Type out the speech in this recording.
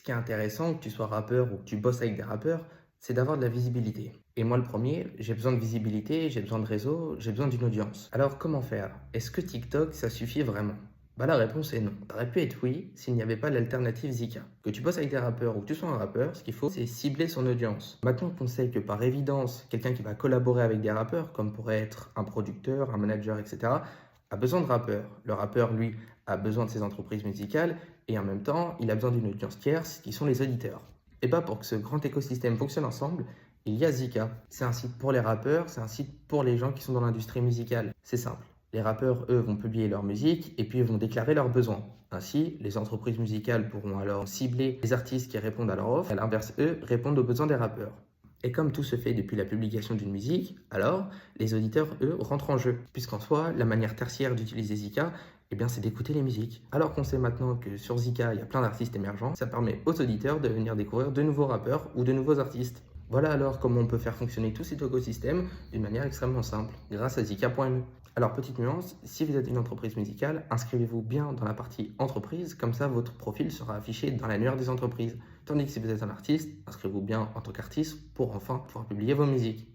Ce qui est intéressant, que tu sois rappeur ou que tu bosses avec des rappeurs, c'est d'avoir de la visibilité. Et moi, le premier, j'ai besoin de visibilité, j'ai besoin de réseau, j'ai besoin d'une audience. Alors, comment faire? Est-ce que TikTok, ça suffit vraiment? Bah, la réponse est non. Ça aurait pu être oui s'il n'y avait pas l'alternative Zika. Que tu bosses avec des rappeurs ou que tu sois un rappeur, ce qu'il faut, c'est cibler son audience. Maintenant qu'on sait que par évidence, quelqu'un qui va collaborer avec des rappeurs, comme pourrait être un producteur, un manager, etc., a besoin de rappeurs. Le rappeur, lui, a besoin de ses entreprises musicales et en même temps, il a besoin d'une audience tierce qui sont les auditeurs. Et bah pour que ce grand écosystème fonctionne ensemble, il y a Zika. C'est un site pour les rappeurs, c'est un site pour les gens qui sont dans l'industrie musicale. C'est simple. Les rappeurs, eux, vont publier leur musique et puis ils vont déclarer leurs besoins. Ainsi, les entreprises musicales pourront alors cibler les artistes qui répondent à leur offre, et à l'inverse, eux, répondent aux besoins des rappeurs. Et comme tout se fait depuis la publication d'une musique, alors les auditeurs, eux, rentrent en jeu. Puisqu'en soi, la manière tertiaire d'utiliser Zika, eh bien, c'est d'écouter les musiques. Alors qu'on sait maintenant que sur Zika, il y a plein d'artistes émergents, ça permet aux auditeurs de venir découvrir de nouveaux rappeurs ou de nouveaux artistes. Voilà alors comment on peut faire fonctionner tout cet écosystème d'une manière extrêmement simple, grâce à Zika.me. Alors, petite nuance, si vous êtes une entreprise musicale, inscrivez-vous bien dans la partie entreprise, comme ça votre profil sera affiché dans l'annuaire des entreprises. Tandis que si vous êtes un artiste, inscrivez-vous bien en tant qu'artiste pour enfin pouvoir publier vos musiques.